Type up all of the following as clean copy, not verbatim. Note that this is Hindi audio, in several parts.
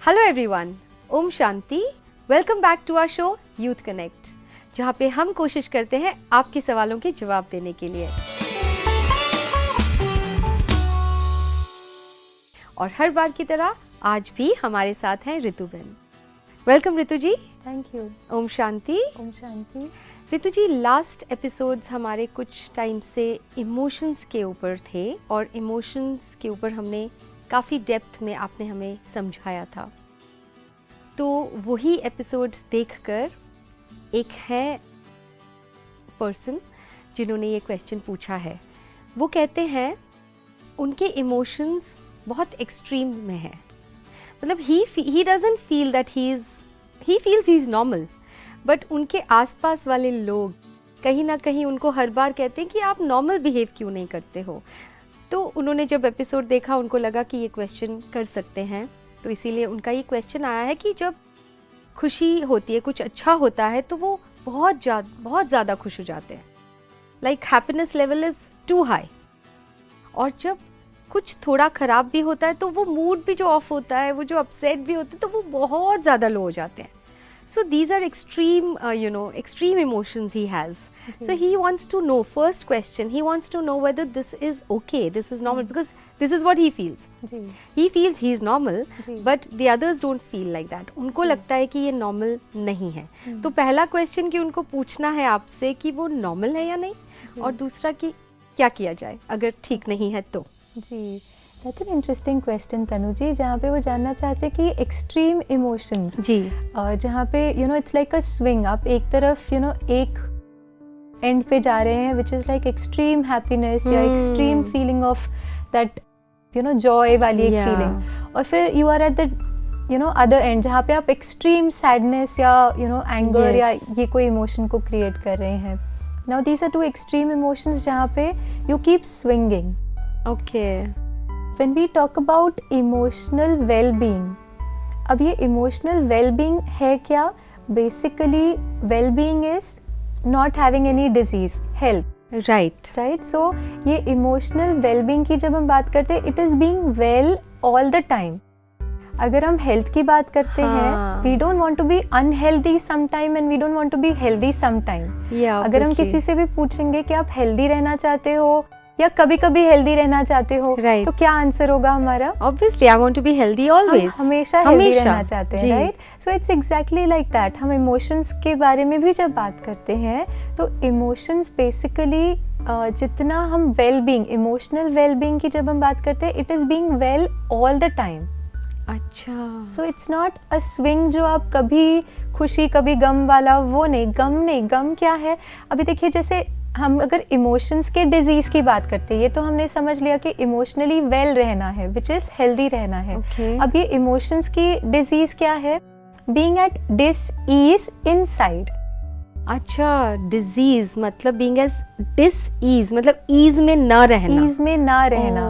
Hello everyone, Om Shanti. Welcome back to our show youth connect, जहाँ पे हम कोशिश करते हैं आपके सवालों के जवाब देने के लिए। और हर बार की तरह आज भी हमारे साथ हैं Rituben. Welcome Ritu ji. Thank you. ओम शांति। ओम शांति। ऋतु जी, लास्ट एपिसोड्स हमारे कुछ टाइम से इमोशंस के ऊपर थे और इमोशंस के ऊपर हमने काफ़ी डेप्थ में आपने हमें समझाया था। तो वही एपिसोड देखकर एक है पर्सन जिन्होंने ये क्वेश्चन पूछा है। वो कहते हैं उनके इमोशंस बहुत एक्सट्रीम में है। मतलब he doesn't feel that he feels he is normal, but उनके आसपास वाले लोग कहीं ना कहीं उनको हर बार कहते हैं कि आप नॉर्मल बिहेव क्यों नहीं करते हो। तो उन्होंने जब एपिसोड देखा उनको लगा कि ये क्वेश्चन कर सकते हैं, तो इसीलिए उनका ये क्वेश्चन आया है कि जब खुशी होती है, कुछ अच्छा होता है, तो वो बहुत ज़्यादा खुश हो जाते हैं। Like happiness level is too high. और जब कुछ थोड़ा ख़राब भी होता है तो वो मूड भी जो ऑफ होता है, वो जो अपसेट भी होते हैं, तो वो बहुत ज़्यादा लो हो जाते हैं। So these are extreme emotions he has. So he wants to know, first question, he wants to know whether this is okay, this is normal, because this is what he feels. He feels he is normal, but the others don't feel like that. उनको लगता है कि ये normal नहीं है। तो पहला question कि उनको पूछना है आपसे कि वो normal है या नहीं, और दूसरा कि क्या किया जाए अगर ठीक नहीं है तो। जी, दैट्स एन इंटरेस्टिंग क्वेश्चन तनु जी, जहाँ पे वो जानना चाहते हैं कि एक्सट्रीम इमोशंस जी, जहाँ पे इट्स लाइक अ स्विंग, आप एक तरफ एक एंड पे जा रहे हैं which is like extreme happiness या extreme feeling of that joy वाली एक फीलिंग, और फिर you are at the other end जहाँ पे आप एक्सट्रीम सैडनेस या एंगर या ये कोई इमोशन को क्रिएट कर रहे हैं। Now these are two extreme emotions जहाँ पे you keep swinging. Okay. When we talk about emotional well-being, अब ये emotional well-being है क्या? Basically, well-being is not having any disease, health. Right. So ये emotional well-being की जब हम बात करते हैं, it is being well all the time. अगर हम health की बात करते हैं, we don't want to be unhealthy sometime and we don't want to be healthy sometime. Yeah, अगर हम किसी से भी पूछेंगे कि आप healthy रहना चाहते हो या कभी कभी हेल्दी रहना चाहते हो, तो क्या आंसर होगा हमारा? Obviously, I want to be healthy always. हम हमेशा हेल्दी रहना चाहते हैं, right? So it's exactly like that. हम इमोशंस के बारे में भी जब बात करते हैं तो इमोशंस बेसिकली जितना हम well being, emotional well being की जब हम बात करते हैं, it is being well all the time. अच्छा। So it's not a swing जो आप कभी खुशी कभी गम वाला, वो नहीं। गम क्या है? अभी देखिए, जैसे हम अगर इमोशंस के डिजीज की बात करते हैं, ये तो हमने समझ लिया कि इमोशनली वेल रहना है, विच इज हेल्दी रहना है। अब ये इमोशंस की डिजीज क्या है? Being at dish-ease inside. अच्छा, डिजीज मतलब बीइंग एज डिस-ईज, मतलब ईज में ना रहना। ईज में ना रहना।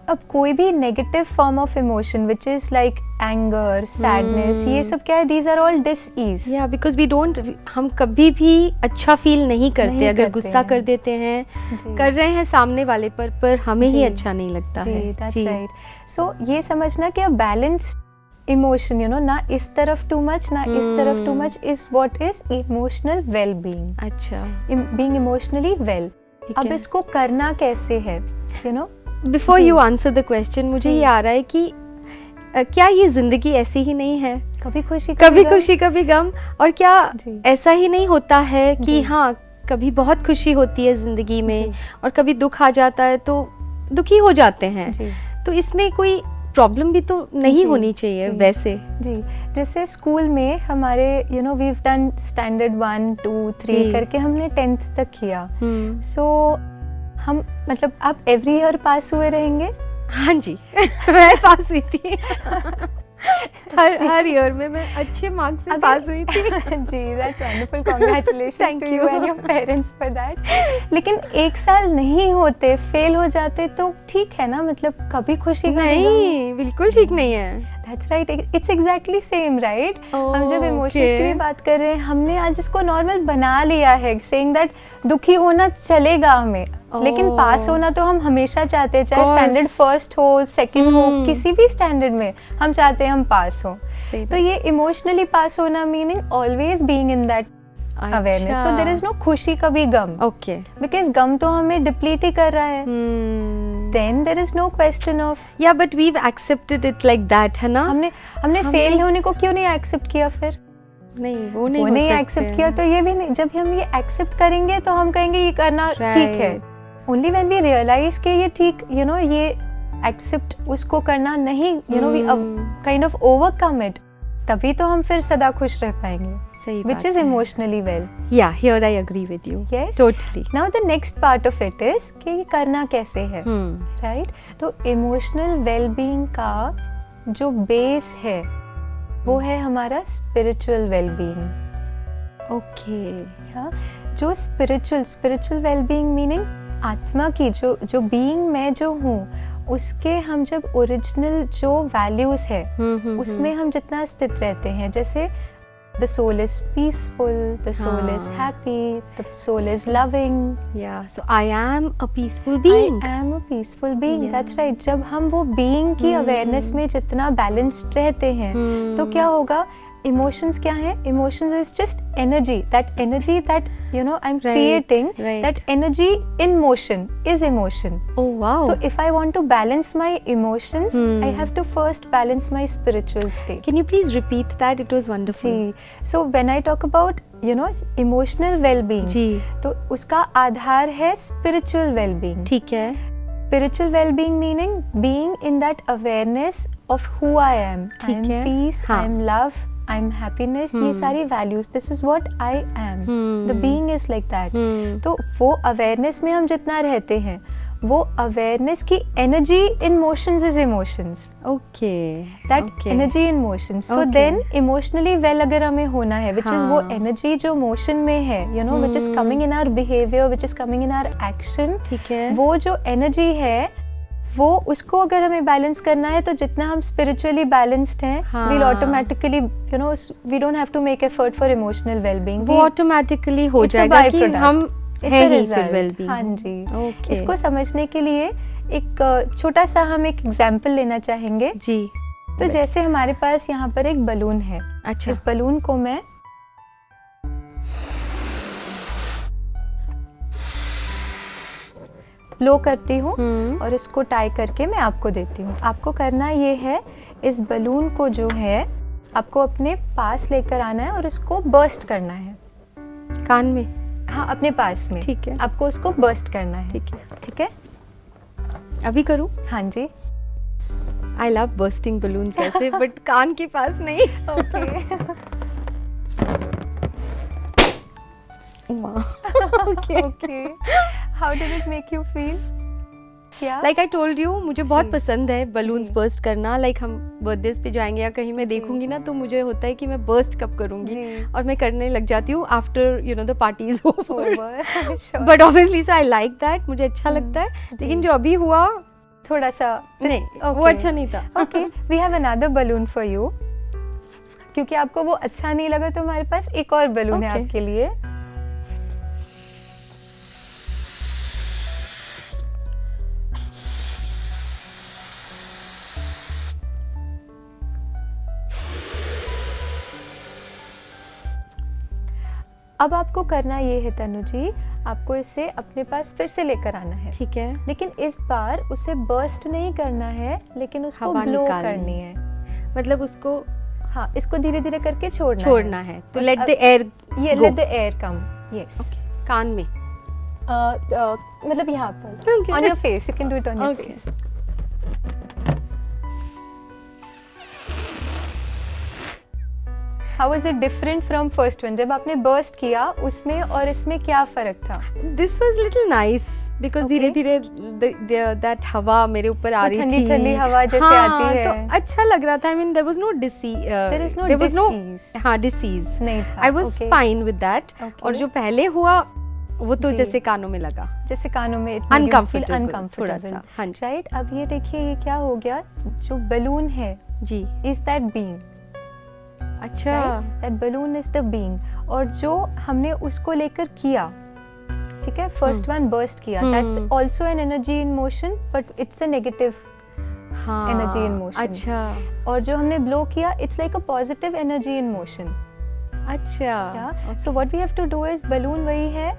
अब कोई भी negative form of emotion which is like anger, sadness, ये सब क्या है? These are all disease. या बिकॉज वी डोंट, हम कभी भी अच्छा फील नहीं करते। अगर गुस्सा कर देते हैं, कर रहे हैं सामने वाले पर हमें ही अच्छा नहीं लगता है। That's right. सो ये समझना कि बैलेंस इमोशन, ना इस तरफ टू मच ना इस तरफ too much, is what is emotional well being. अच्छा, बीइंग इमोशनली वेल। अब इसको करना कैसे है? Before you answer the question, मुझे ये आ रहा है कि क्या ये जिंदगी ऐसी ही नहीं है? कभी खुशी कभी गम। और क्या ऐसा ही नहीं होता है कि हाँ, कभी बहुत खुशी होती है जिंदगी में और कभी दुख आ जाता है तो दुखी हो जाते हैं। तो इसमें कोई प्रॉब्लम भी तो नहीं होनी चाहिए वैसे। जी, जैसे स्कूल में हमारे वीव डन स्टैंडर्ड 1, 2, 3 करके हमने 10th तक किया। सो हम मतलब आप एवरी ईयर पास हुए रहेंगे? हाँ जी, मैं पास हुई थी। हर ईयर में मैं अच्छे मार्क्स से पास हुई थी। जी, that's wonderful, congratulations to you and your parents for that. लेकिन एक साल नहीं होते, फेल हो जाते तो ठीक है ना? मतलब कभी खुशी नहीं, बिल्कुल ठीक नहीं है। That's right, it's exactly same, right? हम जब इमोशंस की भी बात कर रहे हैं, हमने आज इसको नॉर्मल बना लिया है, saying that दुखी होना चलेगा हमें, लेकिन पास होना तो हम हमेशा चाहते हैं, चाहे स्टैंडर्ड फर्स्ट हो, सेकंड हो, किसी भी स्टैंडर्ड में हम चाहते हैं हम पास हो। सही तो ये इमोशनली पास होना meaning always being in that awareness, so there is no खुशी कभी गम, ओके, बिकॉज गम तो हमें डिप्लीट ही कर रहा है, then there is no question of या but we accepted it like that, है ना? हमने फेल होने को क्यों नहीं एक्सेप्ट किया फिर? नहीं, वो नहीं एक्सेप्ट किया तो ये भी नहीं, जब हम ये एक्सेप्ट करेंगे तो हम कहेंगे ये करना ठीक है। ओनली व्हेन वी रियलाइज के ये ठीक, यू नो, ये एक्सेप्ट उसको करना नहीं, you know, we kind of overcome it, तभी तो हम फिर सदा खुश रह पाएंगे, सही, which is emotionally well. Yeah, here I agree with you. Yes, totally. Now the next part of it is कि ये करना कैसे है, right? तो emotional well-being का जो base है वो है हमारा spiritual well-being. Okay. जो spiritual well-being meaning आत्मा की जो being मैं जो हूँ उसके हम जब ओरिजिनल जो वैल्यूज है उसमें हम जितना स्थित रहते हैं, जैसे the soul is peaceful, the soul is happy, the soul is loving. Yeah, so I am a peaceful being. I am a peaceful being. Yeah. That's right. जब हम वो being की awareness में जितना balanced रहते हैं तो क्या होगा? Emotions क्या है? Emotions is just energy. That energy that, you know, I'm creating, that energy in motion is emotion. Oh wow. So if I want to balance my emotions, I have to first balance my spiritual state. Can you please repeat that? It was wonderful. Ji. So when I talk about, you know, emotional well-being, जी, तो उसका आधार है spiritual well-being. ठीक है. Spiritual well-being meaning being in that awareness of who I am. I am peace, I am love, I am happiness, ये सारी values, this is what I am. The being is like that. तो वो awareness में हम जितना रहते हैं, वो awareness की energy in motions is emotions. Okay. That energy in motions. So then emotionally well अगर हमें होना है, which is वो energy जो motion में है, you know, which is coming in our behavior, which is coming in our action. ठीक है. वो जो energy है वो उसको अगर हमें बैलेंस करना है तो जितना हम स्पिरिचुअली बैलेंस्ड हैं, we'll automatically, you know, we don't have to make effort for emotional well-being. वो ऑटोमेटिकली हो जाएगा कि हम हैं ही फिर well-being. हाँ जी. Okay. इसको समझने के लिए एक छोटा सा हम एक एग्जाम्पल लेना चाहेंगे जी. तो जैसे हमारे पास यहाँ पर एक बलून है. अच्छा. इस बलून को मैं ब्लो करती हूँ और इसको टाई करके मैं आपको देती हूँ. आपको करना ये है, इस बलून को जो है आपको अपने पास लेकर आना है और इसको बर्स्ट करना है. कान में? हाँ, अपने पास में. ठीक है. आपको उसको बर्स्ट करना है. ठीक है. ठीक है, अभी करूँ? हाँ जी. I love bursting balloons ऐसे, बट कान के पास नहीं. Okay. How did it make you feel? Like I told you, मुझे बहुत पसंद है बलून्स बर्स्ट करना. Like हम बर्थडेज पे जाएंगे या कहीं मैं देखूंगी ना तो मुझे होता है कि मैं बर्स्ट कब करूंगी और मैं करने लग जाती हूँ after, you know, the party is over. Sure. But obviously so I like that, मुझे अच्छा लगता है. लेकिन जो अभी हुआ थोड़ा सा नहीं, वो अच्छा नहीं था. Okay, we have another balloon for you. क्योंकि आपको वो अच्छा नहीं लगा तो हमारे पास एक और बलून है आपके लिए. अब आपको करना ये है तनु जी, आपको इसे अपने पास फिर से लेकर आना है. ठीक है. लेकिन इस बार उसे बर्स्ट नहीं करना है, लेकिन उसको ब्लो करनी है. मतलब उसको, हाँ, इसको धीरे धीरे करके छोड़ना है. तो लेट द एयर, ये let the air come. Yes. कान में? मतलब यहाँ पर. On your face, you can do it on your face. How was it different from first one? जब आपने burst किया उसमें और इसमें क्या फर्क था? This was little nice because धीरे धीरे that हवा मेरे ऊपर आ रही थी. ठंडी ठंडी हवा जैसे आती है. तो अच्छा लग रहा था. I mean there was no disease. There was no हाँ, disease नहीं था. I was fine with that. और जो पहले हुआ वो तो जैसे कानों में लगा, जैसे कानों में uncomfortable थोड़ा सा. हाँ जी. राइट. अब ये देखिए ये क्या हो गया, जो बलून है जी, is that being. अच्छा. That balloon is the being. और जो हमने उसको लेकर किया, ठीक है, फर्स्ट वन बर्स्ट किया, that's also an energy in motion but it's a negative. हाँ, एनर्जी इन मोशन। अच्छा और जो हमने ब्लो किया, it's like a positive energy in motion. अच्छा so what we have to do is, balloon वही है,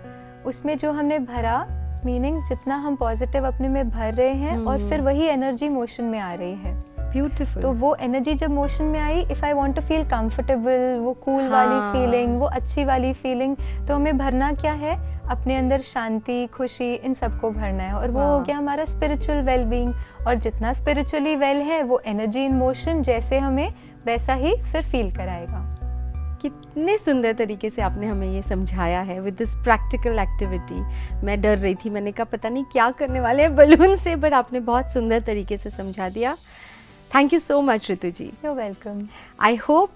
उसमें जो हमने भरा, मीनिंग जितना हम पॉजिटिव अपने में भर रहे हैं और फिर वही एनर्जी मोशन में आ रही है। ब्यूटीफुल। तो वो एनर्जी जब मोशन में आई, if I want to feel comfortable, वो कूल वाली फीलिंग, वो अच्छी वाली फीलिंग, तो हमें भरना क्या है, अपने अंदर शांति, खुशी, इन सबको भरना है। और वो हो गया हमारा स्पिरिचुअल वेल बीइंग। और जितना स्पिरिचुअली वेल है, वो एनर्जी इन मोशन जैसे हमें वैसा ही फिर फील कराएगा। कितने सुंदर तरीके से आपने हमें ये समझाया है विद दिस प्रैक्टिकल एक्टिविटी। मैं डर रही थी, मैंने कहा पता नहीं क्या करने वाले हैं बलून से, बट आपने बहुत सुंदर तरीके से समझा दिया। Thank you so much Ritu ji. You welcome. I hope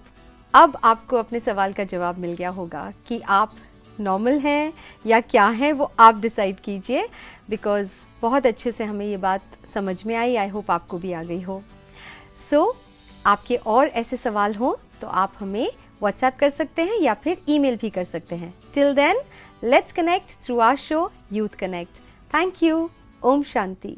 अब आपको अपने सवाल का जवाब मिल गया होगा कि आप नॉर्मल हैं या क्या हैं, वो आप डिसाइड कीजिए, बिकॉज़ बहुत अच्छे से हमें ये बात समझ में आई। आई होप आपको भी आ गई हो। सो आपके और ऐसे सवाल हों तो आप हमें व्हाट्सएप कर सकते हैं या फिर ईमेल भी कर सकते हैं। Till then let's connect through our show youth connect. Thank you. Om Shanti.